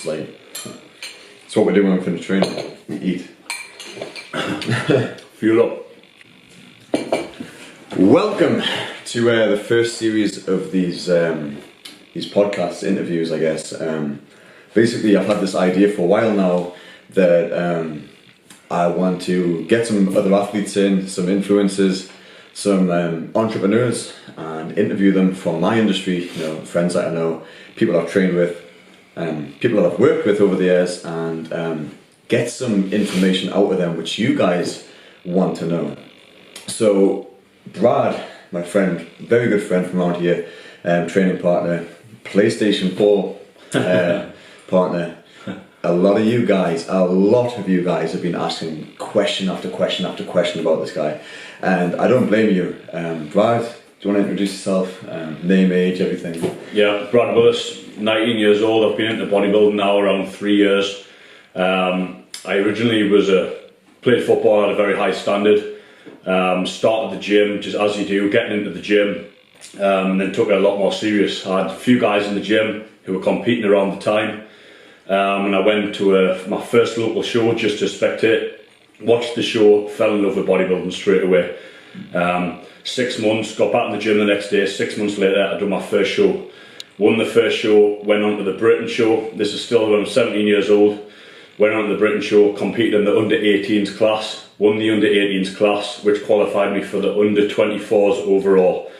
like, it's what we do when we finish training. We eat. Fuel up. Welcome to the first series of these podcast interviews, I guess. Basically, I've had this idea for a while now that I want to get some other athletes in, some influencers, some entrepreneurs, and interview them from my industry, friends that I know, people I've trained with, people that I've worked with over the years, and get some information out of them which you guys want to know. So Brad, my friend, very good friend from around here, training partner, PlayStation 4 partner. A lot of you guys have been asking question after question after question about this guy, and I don't blame you. Brad, do you want to introduce yourself? Name, age, everything. Yeah, Brad Willis, 19 years old. I've been into bodybuilding now around 3 years. I originally played football at a very high standard. Started the gym, just as you do, getting into the gym, and then took it a lot more serious. I had a few guys in the gym who were competing around the time, and I went to my first local show just to spectate, watched the show, fell in love with bodybuilding straight away. 6 months, got back in the gym the next day. 6 months later, I did my first show. Won the first show, went on to the Britain show. This is still when I'm 17 years old. Went on to the Britain show, competed in the under 18s class, won the under 18s class, which qualified me for the under 24s overall.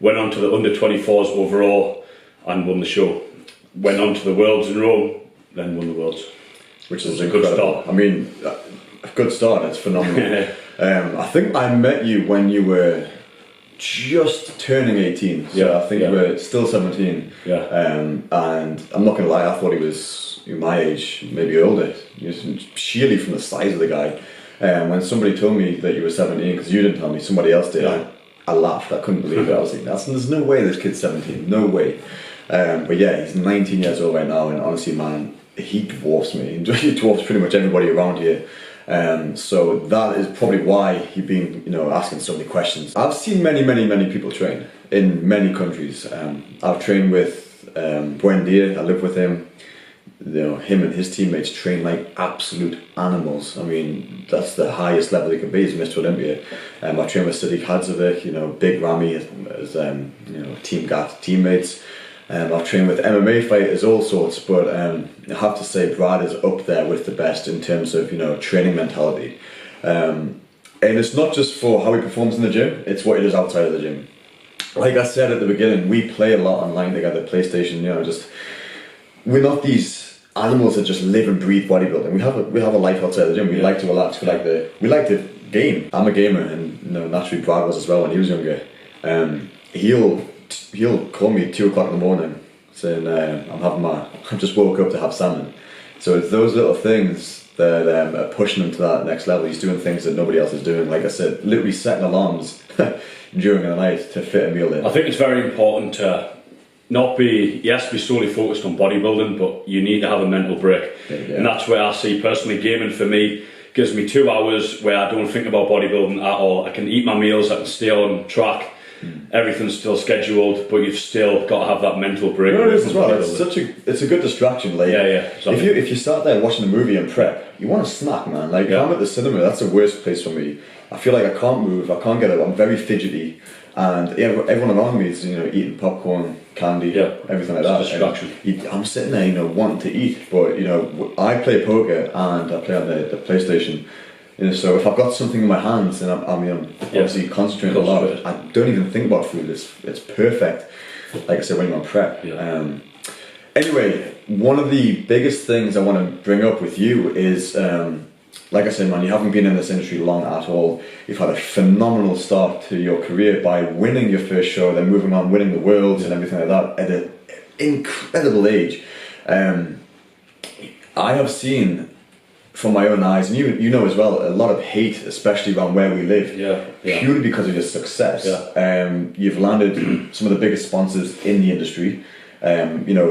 Went on to the under 24s overall and won the show. Went on to the Worlds in Rome, then won the Worlds. Which is a good start. I mean, a good start, it's phenomenal. I think I met you when you were just turning 18, so I think you were still 17. And I'm not gonna lie, I thought he was my age, maybe older, sheerly from the size of the guy. When somebody told me that you were 17, because you didn't tell me, somebody else did, I laughed, I couldn't believe it. I was like, there's no way this kid's 17, no way. But yeah, he's 19 years old right now, and honestly, man, he dwarfs me. He dwarfs pretty much everybody around here. So that is probably why you've been, asking so many questions. I've seen many people train in many countries. I've trained with Buendia. I live with him. Him and his teammates train like absolute animals. I mean, that's the highest level they can be, is Mr. Olympia. I train with Sadiq Hadzovic, Big Ramy as teammates. I've trained with MMA fighters, all sorts, but I have to say Brad is up there with the best in terms of training mentality, and it's not just for how he performs in the gym, it's what he does outside of the gym. Like I said at the beginning, we play a lot online together, PlayStation. We're not these animals that just live and breathe bodybuilding. We have a life outside the gym. We like to relax. We like to game. I'm a gamer, and naturally Brad was as well when he was younger. He'll call me at 2 o'clock in the morning saying I've just woke up to have salmon. So it's those little things that are pushing him to that next level. He's doing things that nobody else is doing. Like I said, literally setting alarms during the night to fit a meal in. I think it's very important to not be solely focused on bodybuilding, but you need to have a mental break. And that's where I see personally gaming for me gives me 2 hours where I don't think about bodybuilding at all. I can eat my meals, I can stay on track. Everything's still scheduled, but you've still got to have that mental break. It is as well. It's a good distraction. Like, exactly. If you start there watching a movie and prep, you want a snack, man. Like if I'm at the cinema, that's the worst place for me. I feel like I can't move, I can't get up. I'm very fidgety, and everyone around me is eating popcorn, candy, everything like that. Distraction. I'm sitting there, wanting to eat, but I play poker and I play on the PlayStation. So if I've got something in my hands and I'm obviously concentrating a lot, I don't even think about food. It's perfect. Like I said, when you're on prep. Anyway, one of the biggest things I want to bring up with you is, like I said, man, you haven't been in this industry long at all. You've had a phenomenal start to your career by winning your first show, then moving on, winning the Worlds and everything like that at an incredible age. I have seen from my own eyes, and you know as well, a lot of hate, especially around where we live, purely because of your success. You've landed some of the biggest sponsors in the industry,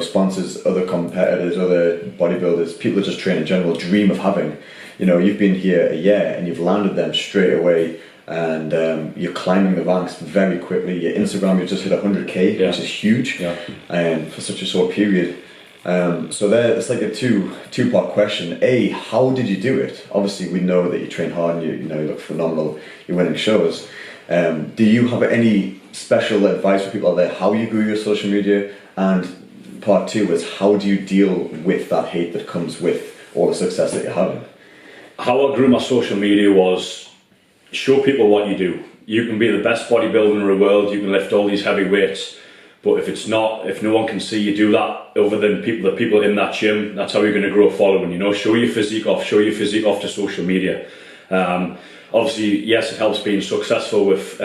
sponsors, other competitors, other bodybuilders, people that just train in general dream of having. You've been here a year and you've landed them straight away, and you're climbing the ranks very quickly. Your Instagram, you've just hit 100k, which is huge for such a short period. So it's like a two-part question. A, how did you do it? Obviously, we know that you train hard and you look phenomenal. You're winning shows. Do you have any special advice for people out there how you grew your social media? And part two is how do you deal with that hate that comes with all the success that you're having? How I grew my social media was show people what you do. You can be the best bodybuilder in the world. You can lift all these heavy weights. But if no one can see you do that other than the people in that gym, that's how you're going to grow a following. Show your physique off to social media. Obviously, yes, it helps being successful with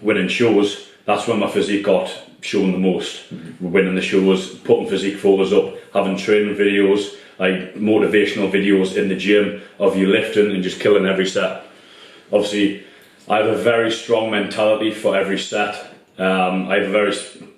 winning shows. That's when my physique got shown the most. Winning the shows, putting physique photos up, having training videos, like motivational videos in the gym of you lifting and just killing every set. Obviously, I have a very strong mentality for every set. I have a very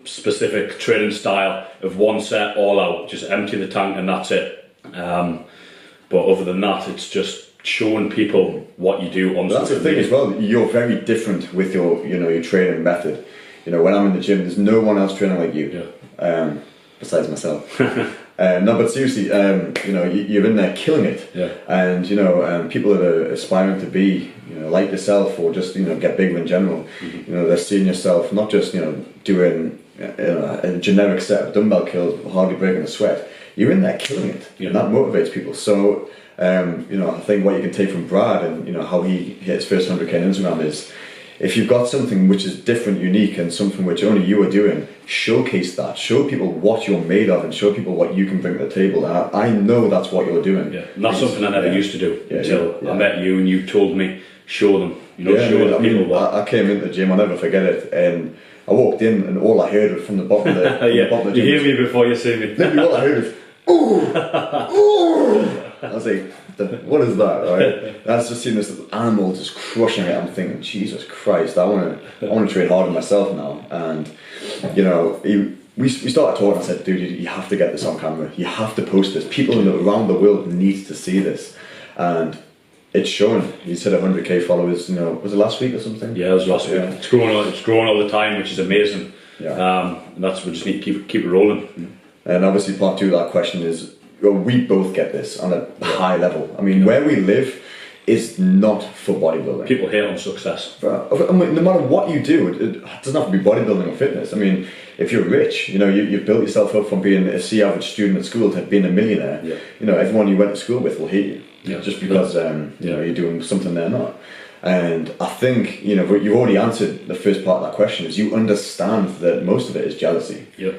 specific training style of one set all out, just empty the tank and that's it. But other than that, it's just showing people what you do on social media. That's the thing as well, you're very different with your your training method. When I'm in the gym, there's no one else training like you, besides myself. No, but seriously, you're in there killing it, and people that are aspiring to be, like yourself, or just get bigger in general. They're seeing yourself not just doing a generic set of dumbbell kills, hardly breaking a sweat. You're in there killing it, and that motivates people. So, I think what you can take from Brad and how he hit his first 100k on Instagram is, if you've got something which is different, unique, and something which only you are doing, showcase that. Show people what you're made of and show people what you can bring to the table. And I know that's what you're doing. Yeah, and that's something I never used to do until I met you and you told me, show them. Show the people what. I came into the gym, I'll never forget it, and I walked in and all I heard from the bottom of the, bottom of the gym. You hear me before you see me. Literally all I heard was, ooh, ooh. I was like, what is that, right? And I was just seeing this animal just crushing it. I'm thinking, Jesus Christ, I want to train harder myself now. And we started talking. I said, dude, you have to get this on camera. You have to post this. People around the world need to see this, and it's showing. You said 100k followers. Was it last week or something? Yeah, it was last week. It's growing all the time, which is amazing. Yeah. And we just need to keep it rolling. And obviously, part two of that question is, we both get this on a high level. I mean, where we live is not for bodybuilding. People hate on success. I mean, no matter what you do, it doesn't have to be bodybuilding or fitness. I mean, if you're rich, you've built yourself up from being a C average student at school to being a millionaire. Yeah. Everyone you went to school with will hate you, just because you're doing something they're not. And I think you've already answered the first part of that question. Is you understand that most of it is jealousy. Yeah.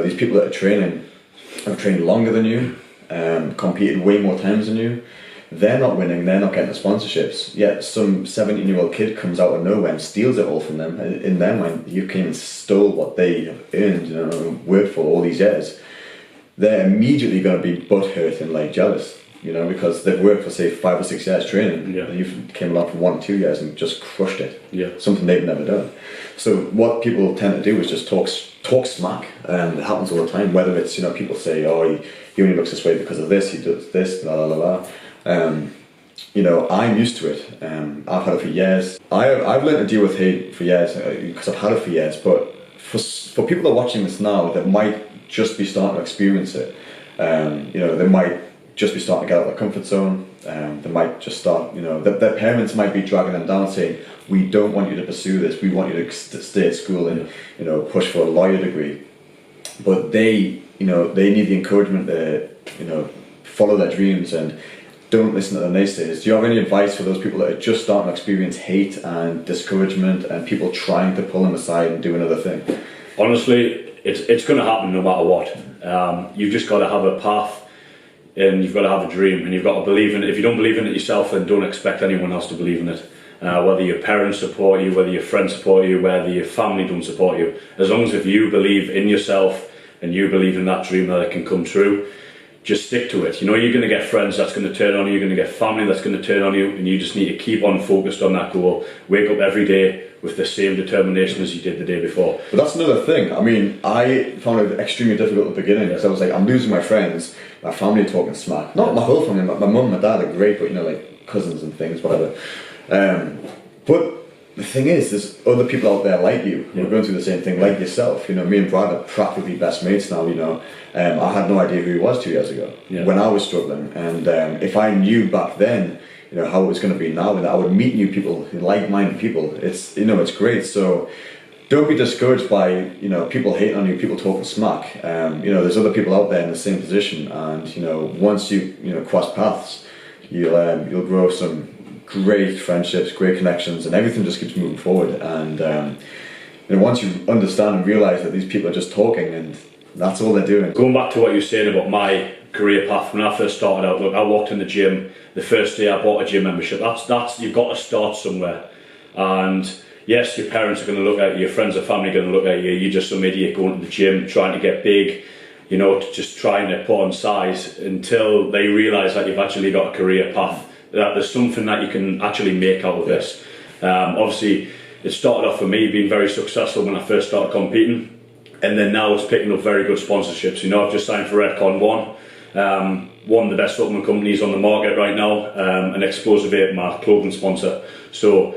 These people that are training have trained longer than you, competed way more times than you. They're not winning, they're not getting the sponsorships. Yet some 17-year-old kid comes out of nowhere and steals it all from them. In their mind, you came and stole what they have earned, worked for all these years. They're immediately going to be butthurt and jealous, because they've worked for say 5 or 6 years training, and you came along for 1 or 2 years and just crushed it. Something they've never done. So what people tend to do is just talk smack, and it happens all the time. Whether it's people say, oh, he only looks this way because of this, he does this, la la la la. I'm used to it. I've had it for years. I've learned to deal with hate for years because I've had it for years. But for people that are watching this now that might just be starting to experience it, they might just be starting to get out of their comfort zone. They might just start, their parents might be dragging them down, saying, we don't want you to pursue this, we want you to stay at school and push for a lawyer degree. But they need the encouragement to follow their dreams and don't listen to the naysayers. Do you have any advice for those people that are just starting to experience hate and discouragement and people trying to pull them aside and do another thing? Honestly, it's going to happen no matter what. You've just got to have a path, and you've got to have a dream, and you've got to believe in it. If you don't believe in it yourself, then don't expect anyone else to believe in it. Whether your parents support you, whether your friends support you, whether your family don't support you. As long as if you believe in yourself and you believe in that dream that it can come true, just stick to it. You're going to get friends that's going to turn on you, you're going to get family that's going to turn on you, and you just need to keep on focused on that goal. Wake up every day with the same determination as you did the day before. But that's another thing. I mean, I found it extremely difficult at the beginning because I was like, I'm losing my friends, my family talking smack. Not my whole family, my mum and my dad are great, but cousins and things, whatever. But the thing is, there's other people out there like you who are going through the same thing, like yourself. You know, me and Brad are practically best mates now. You know, I had no idea who he was 2 years ago when I was struggling, and if I knew back then, you know, how it was going to be now, and I would meet new people, like-minded people. It's, you know, it's great. So don't be discouraged by, you know, people hating on you, people talking smack. You know, there's other people out there in the same position, and you know, once you cross paths, you'll grow some great friendships, great connections, and everything just keeps moving forward. And you know, once you understand and realize that these people are just talking, and that's all they're doing. Going back to what you were saying about my career path, when I first started out, look, I walked in the gym the first day I bought a gym membership. That's you've got to start somewhere. And yes, your parents are going to look at you, your friends and family are going to look at you. You're just some idiot going to the gym, trying to get big, you know, just trying to put on size, until they realise that you've actually got a career path, that there's something that you can actually make out of this. Obviously, it started off for me being very successful when I first started competing, and then now it's picking up very good sponsorships. You know, I've just signed for Redcon 1, one of the best supplement companies on the market right now, and Explosive 8, my clothing sponsor. So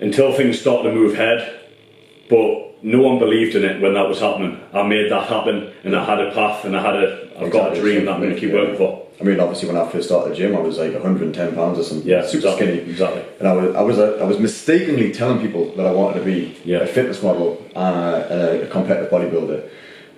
until things start to move ahead, but no one believed in it when that was happening. I made that happen, and I had a path, and I've got a dream that I'm going to keep working for. I mean, obviously, when I first started the gym, I was like 110 pounds or something, super skinny. Exactly. And I was mistakenly telling people that I wanted to be a fitness model and a competitive bodybuilder.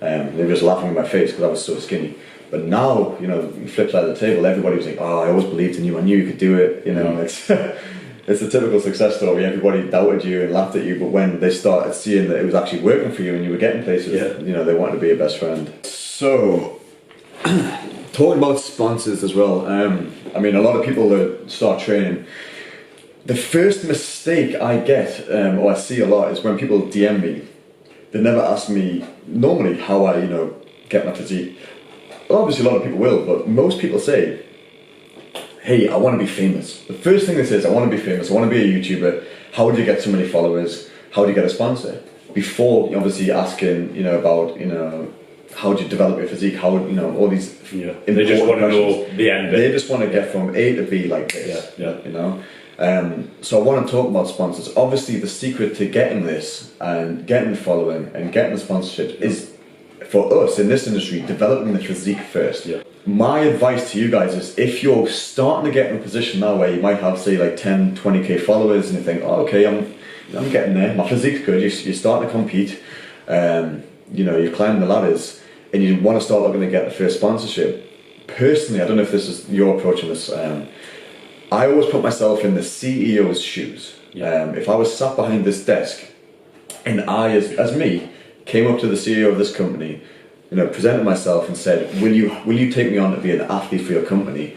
They were just laughing in my face because I was so skinny. But now, you know, flip side of the table, everybody was like, "Oh, I always believed in you. I knew you could do it." You know, it's it's a typical success story. Everybody doubted you and laughed at you, but when they started seeing that it was actually working for you and you were getting places, you know, they wanted to be your best friend. So, talking about sponsors as well. I mean, a lot of people that start training, the first mistake I get, or I see a lot, is when people DM me. They never ask me normally how I, you know, get my physique. Obviously, a lot of people will, but most people say, "Hey, I want to be famous." The first thing they say is, "I want to be famous. I want to be a YouTuber. How do you get so many followers? How do you get a sponsor?" Before obviously asking, you know, about, you know, how do you develop your physique? How, you know, all these. They just want to know the end. They just want to get from A to B like this. You know. So I want to talk about sponsors. Obviously, the secret to getting this and getting the following and getting the sponsorship is, for us in this industry, developing the physique first. My advice to you guys is, if you're starting to get in a position now where you might have, say, like 10, 20k followers, and you think, "Oh, okay, I'm getting there, my physique's good," you're starting to compete, you know, you're climbing the ladders, and you want to start looking to get the first sponsorship. Personally, I don't know if this is your approach on this, I always put myself in the CEO's shoes. If I was sat behind this desk, and I, as me, came up to the CEO of this company, you know, presented myself and said, will you take me on to be an athlete for your company?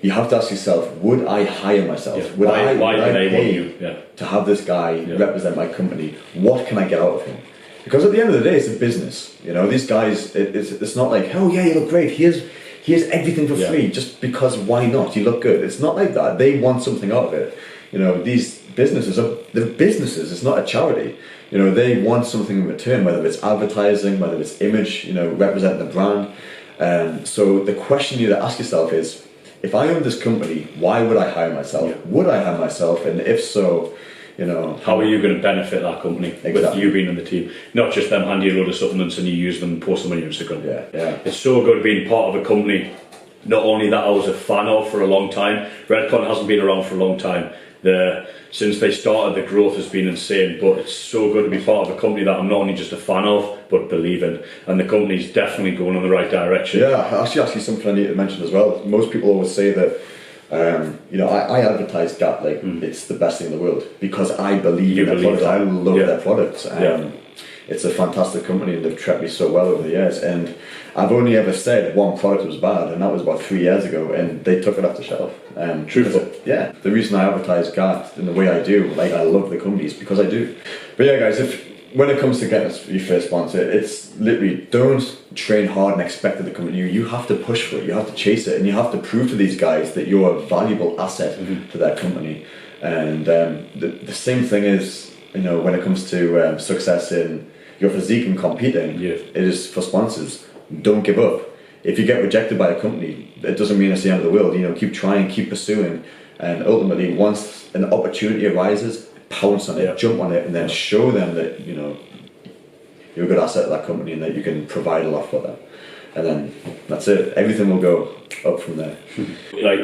You have to ask yourself, would I hire myself? Would I pay to have this guy represent my company? What can I get out of him? Because at the end of the day, it's a business. You know, these guys, it's not like, "Oh yeah, you look great. Here's everything for free," just because why not? You look good. It's not like that. They want something out of it. You know, these businesses they're businesses. It's not a charity. You know, they want something in return, whether it's advertising, whether it's image, you know, representing the brand. So the question you have to ask yourself is, if I own this company, why would I hire myself? Would I hire myself? And if so, you know, how are you going to benefit that company with you being on the team? Not just them handing you a load of supplements and you use them and post them on your Instagram. It's so good being part of a company, not only that I was a fan of for a long time. Redcon hasn't been around for a long time. Since they started, the growth has been insane, but it's so good to be part of a company that I'm not only just a fan of, but believe in. And the company's definitely going in the right direction. Actually something I need to mention as well. Most people always say that, you know, I advertise GAP like it's the best thing in the world, because I believe in their products. I love their products. It's a fantastic company, and they've treated me so well over the years. And I've only ever said one product was bad, and that was about 3 years ago, and they took it off the shelf. Truthful. The reason I advertise GAP in the way I do, like, I love the company, is because I do. But yeah, guys, when it comes to getting your first sponsor, it's literally, don't train hard and expect it to come to you. You have to push for it, you have to chase it, and you have to prove to these guys that you're a valuable asset to their company. And the same thing is, you know, when it comes to success in your physique and competing, it is for sponsors. Don't give up. If you get rejected by a company, it doesn't mean it's the end of the world. You know, keep trying, keep pursuing, and ultimately, once an opportunity arises, pounce on it, jump on it, and then show them that, you know, you're a good asset to that company and that you can provide a lot for them. And then that's it. Everything will go up from there. Like,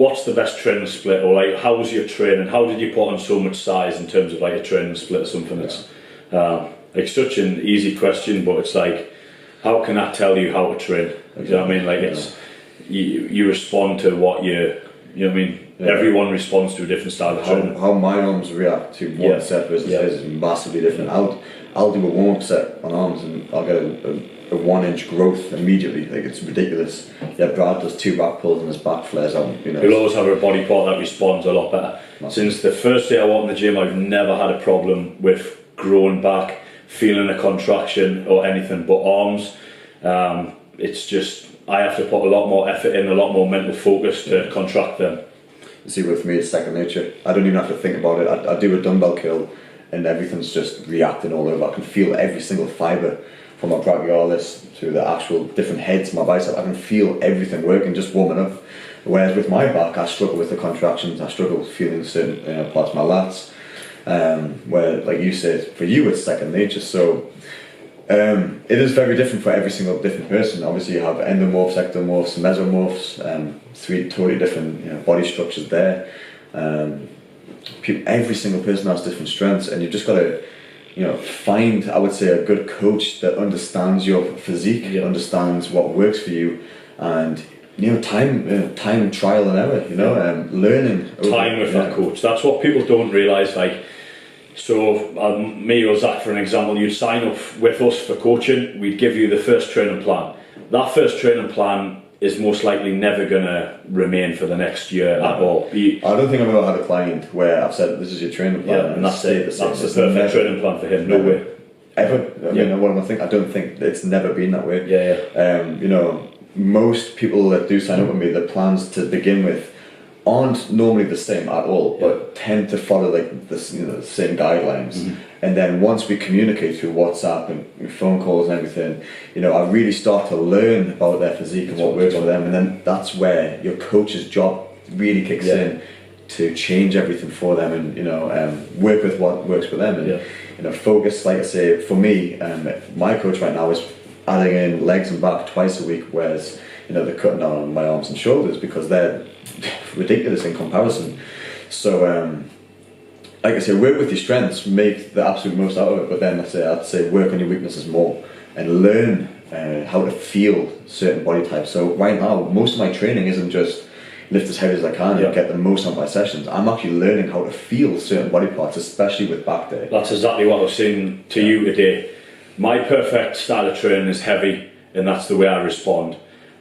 what's the best training split, or like, how's your training? How did you put on so much size in terms of like a training split or something? That's like such an easy question, but it's like, how can I tell you how to train? You know what I mean? Like, it's you respond to what you know what I mean? Everyone responds to a different style of training. How my arms react to one set versus his is massively different. I'll do a warm-up set on arms and I'll get a 1 inch growth immediately. Like, it's ridiculous. Yeah, Brad does 2 back pulls and his back flares out. You know, you'll always have a body part that responds a lot better. Since the first day I walked in the gym, I've never had a problem with growing back, feeling a contraction or anything. But arms, it's just, I have to put a lot more effort in, a lot more mental focus to contract them. See, with me it's second nature. I don't even have to think about it. I do a dumbbell curl and everything's just reacting all over. I can feel every single fibre from my brachialis to the actual different heads of my bicep. I can feel everything working, just warming up. Whereas with my back, I struggle with the contractions. I struggle with feeling certain parts of my lats. Where, like you said, for you it's second nature. So it is very different for every single different person. Obviously you have endomorphs, ectomorphs, mesomorphs, 3 totally different body structures there. Every single person has different strengths, and you've just got to find, I would say, a good coach that understands your physique, understands what works for you, and time trial and error, learning time with that coach. That's what people don't realise. Like, so me or Zach, for an example, you'd sign up with us for coaching, we'd give you the first training plan. That first training plan is most likely never going to remain for the next year at all. I don't think I've ever had a client where I've said, this is your training plan, and that's it. That's the perfect training plan for him. No way. Ever. I mean, what am I thinking? I don't think it's never been that way. Most people that do sign up with me, the plans to begin with aren't normally the same at all, but tend to follow like the same guidelines. And then once we communicate through WhatsApp and phone calls and everything, I really start to learn about their physique and what works for them, and then that's where your coach's job really kicks in to change everything for them and work with what works for them and focus. Like I say, for me, my coach right now is adding in legs and back twice a week, whereas they're cutting down on my arms and shoulders because they're ridiculous in comparison. So like I say, work with your strengths, make the absolute most out of it, but then I'd say work on your weaknesses more and learn how to feel certain body types. So right now, most of my training isn't just lift as heavy as I can and get the most out of my sessions. I'm actually learning how to feel certain body parts, especially with back day. That's exactly what I was saying to you today. My perfect style of training is heavy, and that's the way I respond.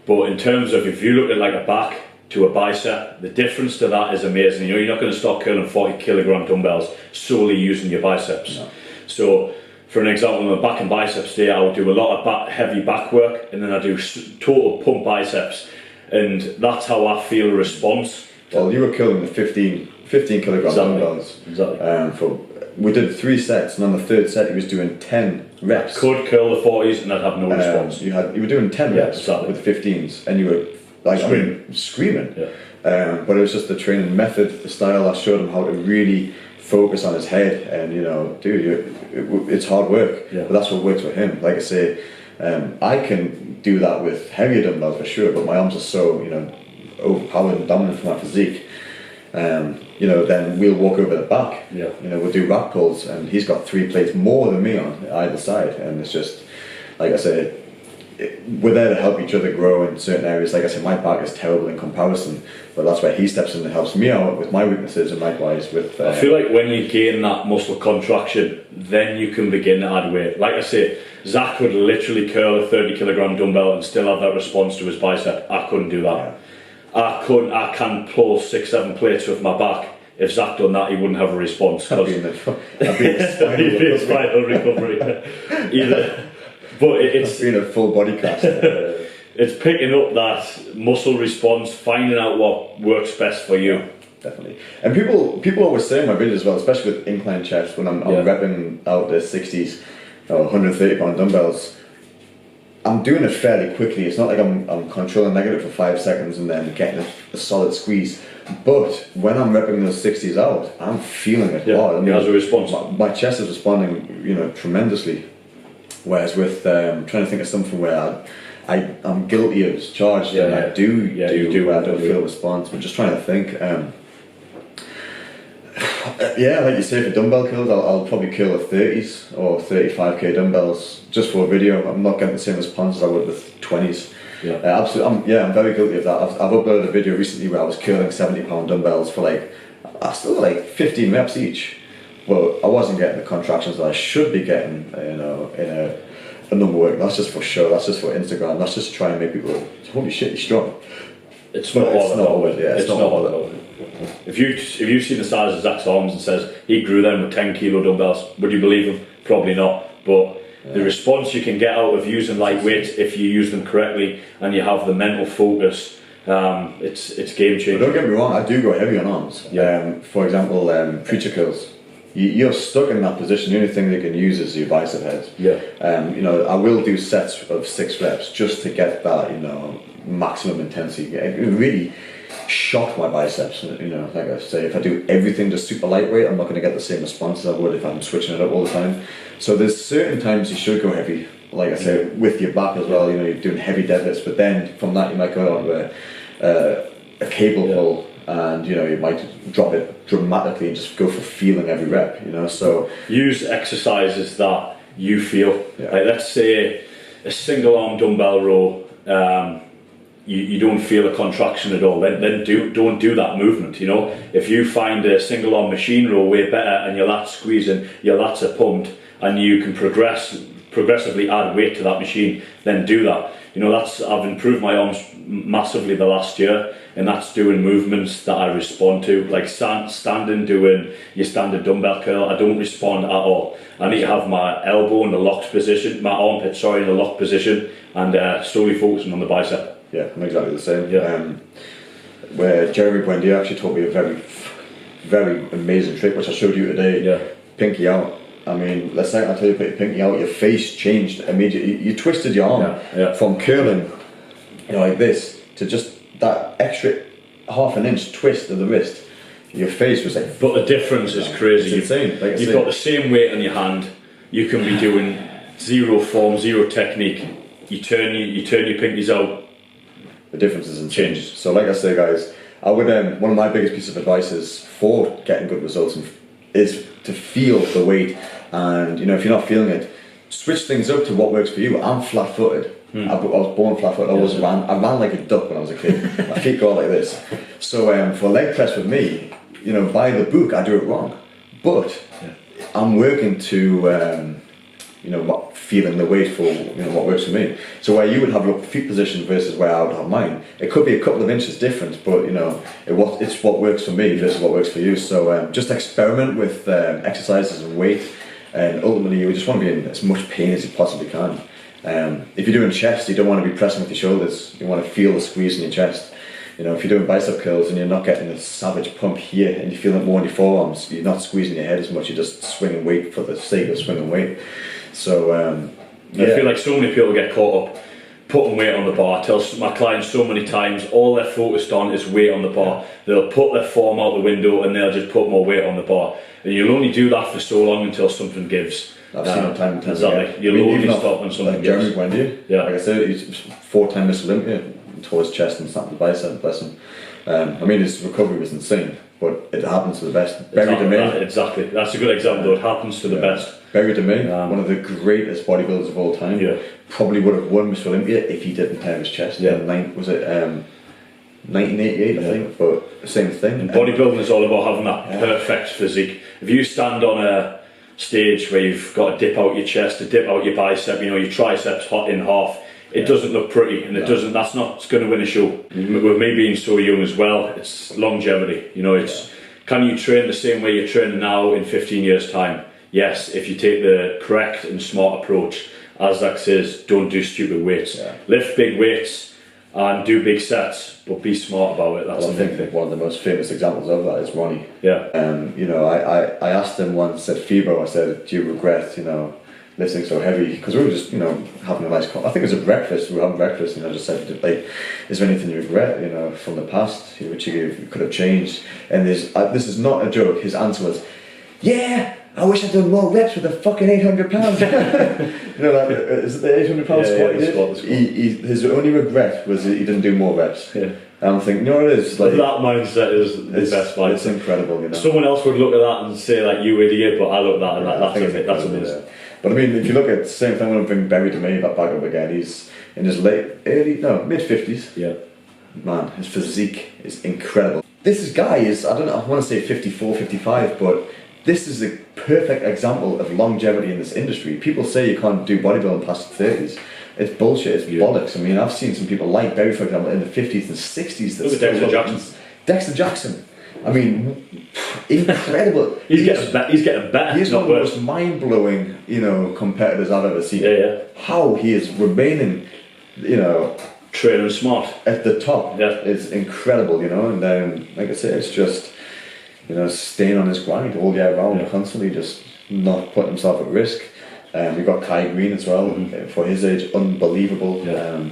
But in terms of, if you look at like a back to a bicep, the difference to that is amazing. You're not going to start curling 40 kilogram dumbbells solely using your biceps. No. So for an example, on the back and biceps day, I would do a lot of heavy back work, and then I do total pump biceps, and that's how I feel a response. Well, you were curling the 15 kilogram dumbbells. Exactly. We did 3 sets, and on the 3rd set he was doing 10 reps. I could curl the 40s and I'd have no response. You were doing 10 reps with 15s, and you were like screaming. But it was just the training method, the style. I showed him how to really focus on his head, and it's hard work, but that's what works for him. Like I say, I can do that with heavier dumbbells for sure, but my arms are so overpowered and dominant for my physique. Then we'll walk over the back. We'll do rack pulls, and he's got 3 plates more than me on either side, and it's just, like I said, we're there to help each other grow in certain areas. Like I said, my back is terrible in comparison, but that's where he steps in and helps me out with my weaknesses, and likewise with... I feel like when you gain that muscle contraction, then you can begin to add weight. Like I say, Zach could literally curl a 30 kilogram dumbbell and still have that response to his bicep. I couldn't do that. I can pull 6-7 plates with my back. If Zach done that, he wouldn't have a response. I'd be in spinal recovery. Either. But it's been a full body cast. It's picking up that muscle response, finding out what works best for you. Definitely. And people always say in my videos as well, especially with incline chest, when I'm repping out the 60s or 130 pound dumbbells, I'm doing it fairly quickly. It's not like I'm controlling negative for 5 seconds and then getting a solid squeeze. But when I'm repping those 60s out, I'm feeling it hard. I mean, as a response, my chest is responding, tremendously. Whereas with trying to think of something where I'm guilty of charged and I do where I don't feel response. But just trying to think. Like you say, for dumbbell curls, I'll probably curl at 30s or 35k dumbbells just for a video. I'm not getting the same response as I would with 20s. Absolutely. I'm very guilty of that. I've uploaded a video recently where I was curling 70-pound dumbbells for I still 15 reps each. Well, I wasn't getting the contractions that I should be getting, in a number work. That's just for show. That's just for Instagram. That's just to try and make people, holy shit, you're strong. It's not all of it. It's not all of it. If you've seen the size of Zach's arms and says he grew them with 10 kilo dumbbells, would you believe him? Probably not. But the response you can get out of using lightweight, if you use them correctly and you have the mental focus, it's game changing. But don't get me wrong, I do go heavy on arms. For example, preacher curls. You're stuck in that position. The only thing they can use is your bicep heads. I will do sets of 6 reps just to get that, maximum intensity. It really shock my biceps. Like I say, if I do everything just super lightweight, I'm not going to get the same response as I would if I'm switching it up all the time. So there's certain times you should go heavy, like I said, with your back as well. You're doing heavy deadlifts, but then from that you might go on to a cable pull, and you might drop it dramatically and just go for feeling every rep. So use exercises that you feel. Like let's say a single arm dumbbell row. You don't feel a contraction at all, then don't do that movement. If you find a single arm machine row way better and your lats squeezing, your lats are pumped, and you can progressively add weight to that machine, then do that. I've improved my arms massively the last year, and that's doing movements that I respond to, like standing, doing your standard dumbbell curl. I don't respond at all. I need to have my elbow in the locked position, my armpit, in the locked position, and slowly focusing on the bicep. Yeah, I'm exactly the same. Where Jeremy Buendia actually taught me a very, very amazing trick, which I showed you today. Pinky out. I mean, let's say I tell you to put your pinky out, your face changed immediately. You twisted your arm from curling, like this, to just that extra half an inch twist of the wrist. Your face was like. But the difference is crazy. It's insane. You've got the same weight on your hand. You can be doing zero form, zero technique. You turn your pinkies out. The difference is insane. So like I say, guys, I would one of my biggest pieces of advice is for getting good results is to feel the weight, and if you're not feeling it, switch things up to what works for you. I'm flat-footed. I was born flat-footed. I ran like a duck when I was a kid. My feet go like this. So for leg press with me, by the book I do it wrong, but I'm working to feeling the weight for what works for me. So where you would have your feet position versus where I would have mine, it could be a couple of inches different, but it's what works for me versus what works for you. So just experiment with exercises and weight, and ultimately you just want to be in as much pain as you possibly can. If you're doing chest, you don't want to be pressing with your shoulders. You want to feel the squeeze in your chest. If you're doing bicep curls and you're not getting a savage pump here and you feel it more in your forearms, you're not squeezing your head as much, you're just swinging weight for the sake of swinging weight. So I feel like so many people get caught up putting weight on the bar. I tell my clients so many times, all they're focused on is weight on the bar. They'll put their form out the window and they'll just put more weight on the bar. And you'll only do that for so long until something gives. I've seen it time and time exactly. again. You'll only stop when something gives. Jeremy Buendia, like I said, he's 4-time Mr. Olympia, tore his chest and snapped the bicep, bless him. His recovery was insane, but it happens to the best. Exactly. That's a good example. It happens to the best. Barry DeMay, one of the greatest bodybuilders of all time, probably would have won Mr. Olympia if he didn't tear his chest. Was it 1988, I think, but same thing. And bodybuilding is all about having that perfect physique. If you stand on a stage where you've got to dip out your chest, to dip out your bicep, your triceps hot in half, it doesn't look pretty, and that's not going to win a show. With me being so young as well, it's longevity. Can you train the same way you're training now in 15 years time? Yes, if you take the correct and smart approach. As Zach says, don't do stupid weights. Lift big weights and do big sets, but be smart about it. That's the thing. I think one of the most famous examples of that is Ronnie. Yeah. I asked him once at FIBO, I said, do you regret, lifting so heavy, because we were just, you know, having a nice, I think it was a breakfast, we were having breakfast, and I just said, like, is there anything you regret, you know, from the past, which you could have changed? And this is not a joke, his answer was, yeah, I wish I'd done more reps with the fucking 800 pounds. You know, like, is it the 800 pound squat he did? The squat. His only regret was that he didn't do more reps. Yeah. And I'm thinking, no, it is. Like, that mindset is the best mindset. It's incredible, you know. Someone else would look at that and say, like, you idiot, but I look at that and that's amazing. Yeah. But I mean, if you look at the same thing, when I bring Barry to me, that back up again, he's in his mid-50s. Yeah. Man, his physique is incredible. This guy is, I don't know, I want to say 54, 55, but this is a perfect example of longevity in this industry. People say you can't do bodybuilding past the 30s. It's bullshit, it's bollocks. I mean, I've seen some people like Barry, for example, in the 50s and 60s. Look at Dexter Jackson. Dexter Jackson. I mean, incredible. He's getting better. He's one of the most mind-blowing, you know, competitors I've ever seen. Yeah. How he is remaining, you know, training smart at the top. Yeah. Is incredible, you know. And then, like I say, it's just, you know, staying on his grind all year round, constantly just not putting himself at risk. We've got Kai Green as well, for his age, unbelievable. Yeah.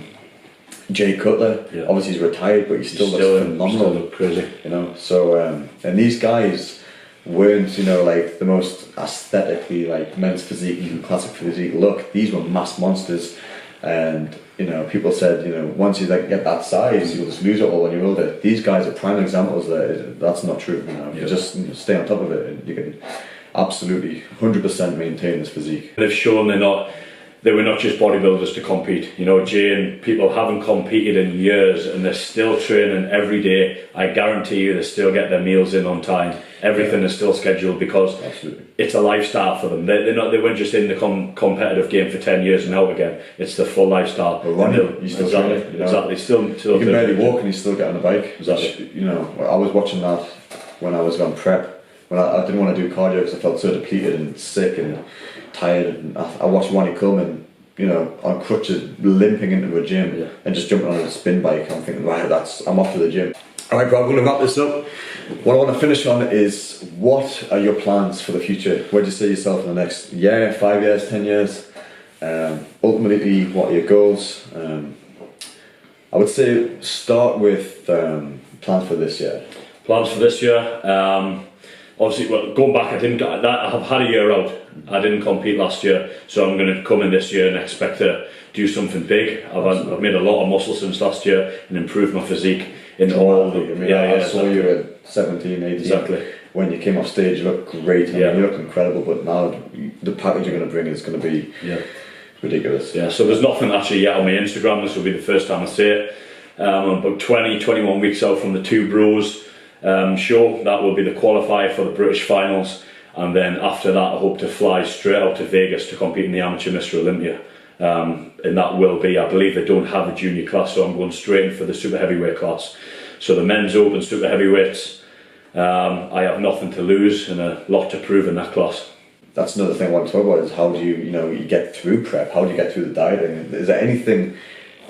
Jay Cutler, obviously he's retired, but he still looks phenomenal. Still look crazy, you know. So and these guys weren't, you know, like the most aesthetically like men's physique, classic physique look. These were mass monsters, and you know, people said, you know, once you like get that size, you'll just lose it all when you're older. These guys are prime examples that that's not true. You know, you just stay on top of it, and you can absolutely 100% maintain this physique. They've shown they were not just bodybuilders to compete. You know, Jay and people haven't competed in years, and they're still training every day. I guarantee you, they still get their meals in on time. Everything is still scheduled because it's a lifestyle for them. They weren't just in the competitive game for 10 years and out again. It's the full lifestyle. But Ronnie, he's still training, you know? Exactly. Still he can barely walk, and he's still getting on the bike. Exactly. Which, you know, I was watching that when I was on prep. When I didn't want to do cardio because I felt so depleted and sick and tired. And I watched Ronnie Coleman, you know, on crutches, limping into a gym and just jumping on a spin bike. I'm thinking, right, I'm off to the gym. All right, bro, I'm going to wrap this up. What I want to finish on is, what are your plans for the future? Where do you see yourself in the next year, 5 years, 10 years? Ultimately, what are your goals? I would say start with plans for this year. Plans for this year. Obviously, well, going back, I've had a year out. I didn't compete last year, so I'm going to come in this year and expect to do something big. I've made a lot of muscle since last year and improved my physique in all the. I saw you at 17, 18. Exactly. When you came off stage, you looked great. I mean, you look incredible. But now the package you're going to bring is going to be ridiculous. Yeah. So there's nothing actually yet on my Instagram. This will be the first time I say it. I'm about 21 weeks out from the Two Bros show. That will be the qualifier for the British finals, and then after that I hope to fly straight out to Vegas to compete in the Amateur Mr. Olympia, and that will be, I believe they don't have a junior class, so I'm going straight in for the super heavyweight class. So the men's open super heavyweights, I have nothing to lose and a lot to prove in that class. That's another thing I want to talk about, is how do you get through prep, how do you get through the dieting? Is there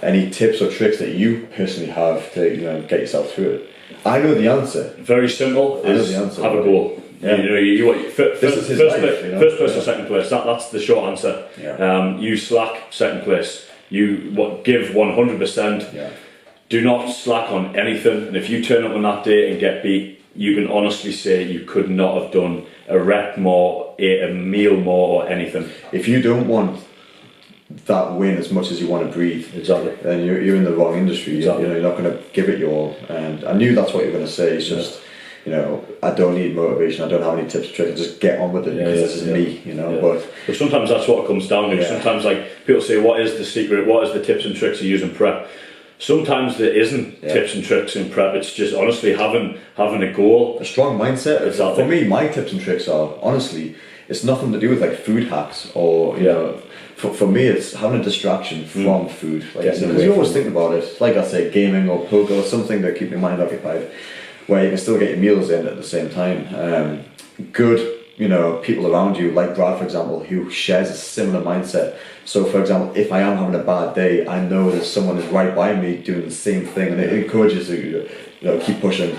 any tips or tricks that you personally have to get yourself through it? I know the answer. Very simple. Have a goal. Yeah. You want first place or second place. That's the short answer. Yeah. You slack, second place. You give 100%. Yeah. Do not slack on anything. And if you turn up on that day and get beat, you can honestly say you could not have done a rep more, ate a meal more, or anything. If you don't want that win as much as you want to breathe, then you're in the wrong industry. Exactly. You're not going to give it your all. And I knew that's what you were going to say. It's just, I don't need motivation, I don't have any tips or tricks, just get on with it, because this is me, But sometimes that's what it comes down to. Sometimes, like, people say, what is the secret, what is the tips and tricks you use in prep? Sometimes there isn't tips and tricks in prep. It's just honestly having a goal, a strong mindset. Exactly. For me, my tips and tricks are, honestly, it's nothing to do with like food hacks or For me, it's having a distraction from food. Because you always think about it, like I say, gaming or poker or something to keep your mind occupied, where you can still get your meals in at the same time. Good, people around you, like Brad, for example, who shares a similar mindset. So, for example, if I am having a bad day, I know that someone is right by me doing the same thing, and it encourages you to keep pushing.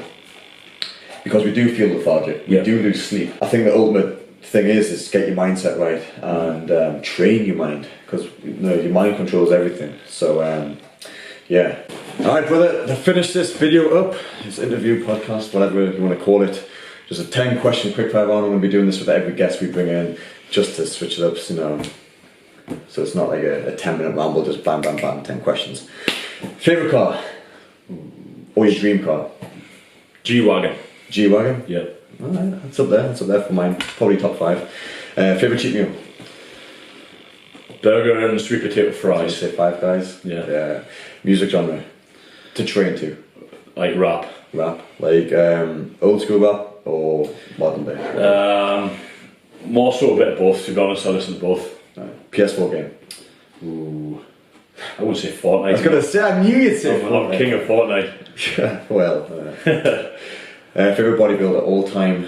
Because we do feel lethargic, we do lose sleep. I think the ultimate thing is get your mindset right and train your mind, because your mind controls everything. So yeah. Alright brother, to finish this video up, this interview, podcast, whatever you want to call it, just a 10 question quickfire round. I'm going to be doing this with every guest we bring in, just to switch it up, so it's not like a 10-minute ramble, just bam bam bam, 10 questions. Favourite car? Or your dream car? G-Wagon. G-Wagon? Yeah. Alright, that's up there for mine, probably top 5. Favourite cheat meal? Burger and sweet potato fries. Say 5 Guys? Yeah. Music genre? To train to? Like rap. Rap? Like old school rap or modern day? More so a bit of both, to be honest. I listen to both. Right. PS4 game? Ooh. I wouldn't say Fortnite. I was going to say, I knew you'd say Fortnite. I'm king of Fortnite. Yeah, well. Favourite bodybuilder all time?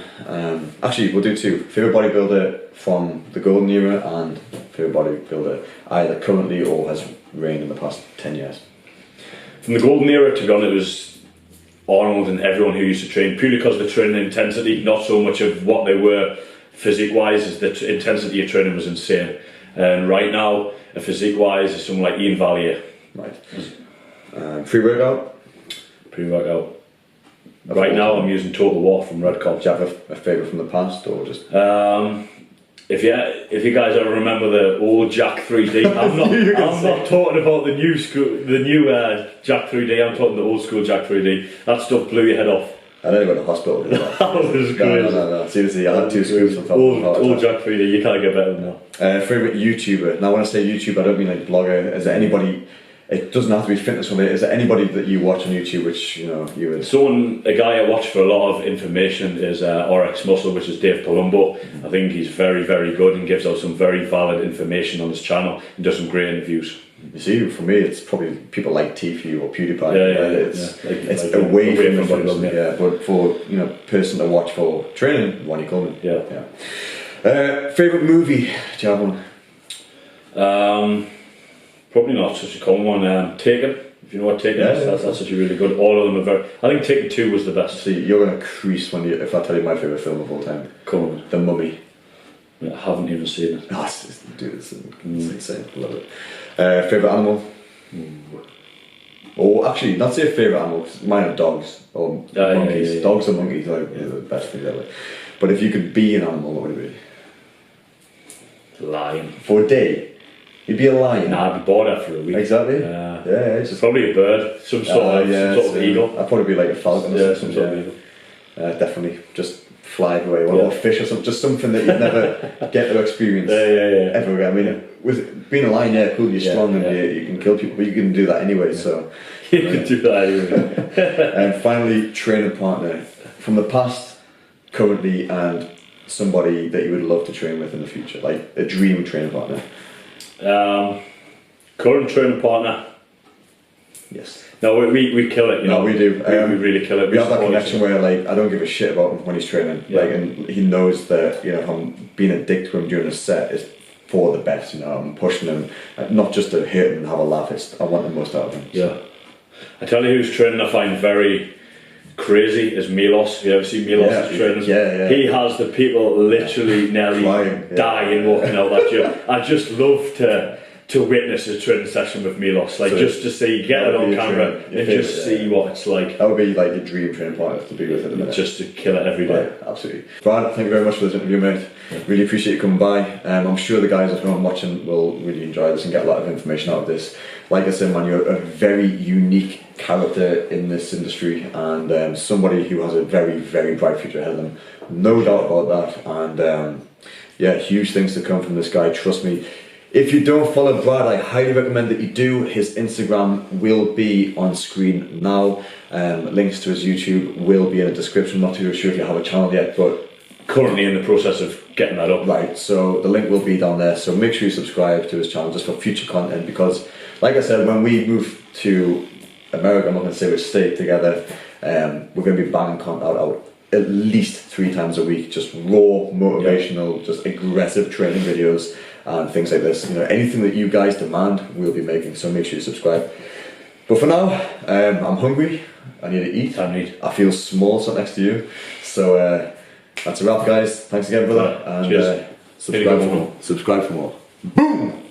Actually, we'll do 2. Favourite bodybuilder from the golden era and favourite bodybuilder either currently or has reigned in the past 10 years. From the golden era, to be honest, it was Arnold and everyone who used to train, purely because of the training intensity, not so much of what they were physique-wise, as the intensity of training was insane. And right now, physique-wise, is someone like Ian Valier. Right. Pre-workout? Pre-workout. Right now, I'm using Total War from Redcom. Do you have a favourite from the past, or just? If you guys ever remember the old Jack 3D, I'm not talking about the new Jack 3D. I'm talking the old school Jack 3D. That stuff blew your head off. I nearly went to hospital. That was crazy. No. Seriously, I had 2 scoops on top of the heart. Old Jack 3D, you can't get better than that. Favourite YouTuber? Now when I say YouTube, I don't mean like blogger. Is there anybody, it doesn't have to be fitness related, is there anybody that you watch on YouTube which you would... A guy I watch for a lot of information is RX Muscle, which is Dave Palumbo. I think he's very, very good and gives out some very valid information on his channel and does some great interviews. You see, for me, it's probably people like Tfue or PewDiePie. It's like away from bodybuilding. Yeah, but for person to watch for training, Ronnie Coleman. Yeah. Favorite movie? Do you have one? Probably not such a common one. Taken. If you know what Taken is, that's actually really good. All of them are very. I think Taken 2 was the best. See, you're gonna crease if I tell you my favorite film of all time. Come on. The Mummy. I haven't even seen it. Oh, it's insane. Love it. Favorite animal? Or actually, not say favourite animal, because mine are dogs or monkeys. Yeah. Dogs or monkeys are the best things ever. But if you could be an animal, what would it be? Lion. For a day? You'd be a lion? Nah, I'd be bored after a week. Exactly. It's just probably a bird, some sort of eagle. I'd probably be like a falcon or some sort of eagle. Definitely. Just fly away, or fish or something, just something that you'd never get to experience ever again. I mean, with being a lion, cool, you're strong and you can kill people, but you can do that anyway, so... You can do that anyway. And finally, training partner. From the past, currently, and somebody that you would love to train with in the future, like a dream training partner. Current training partner? Yes. No, we kill it, No, we do. We really kill it. We have that connection where, like, I don't give a shit about him when he's training. Like, and he knows that, if I'm being a dick to him during a set, it's for the best, I'm pushing him, not just to hit him and have a laugh, I want the most out of him. Yeah. I tell you who's training I find very crazy is Milos. Have you ever seen Milos' trainers? Yeah. He has the people literally nearly dying walking out that gym. I just love to witness a training session with Milos, like just to see, get it on camera and just see what it's like. That would be like your dream training partner to be with at the minute. Just to kill it every day. Right, absolutely. Brad, thank you very much for this interview, mate. Really appreciate you coming by. I'm sure the guys at home watching will really enjoy this and get a lot of information out of this. Like I said, man, you're a very unique character in this industry and somebody who has a very, very bright future ahead of them. No doubt about that. And huge things to come from this guy, trust me. If you don't follow Brad, I highly recommend that you do. His Instagram will be on screen now. Links to his YouTube will be in the description. Not too sure if you have a channel yet, but currently in the process of getting that up. Right, so the link will be down there. So make sure you subscribe to his channel just for future content, because like I said, when we move to America, I'm not going to say which state together, we're going to be banging content out at least 3 times a week, just raw, motivational, just aggressive training videos and things like this. Anything that you guys demand, we'll be making, so make sure you subscribe. But for now, I'm hungry, I need to eat. I feel small sat next to you, so That's a wrap, guys. Thanks again for that. And cheers. subscribe for more. Boom!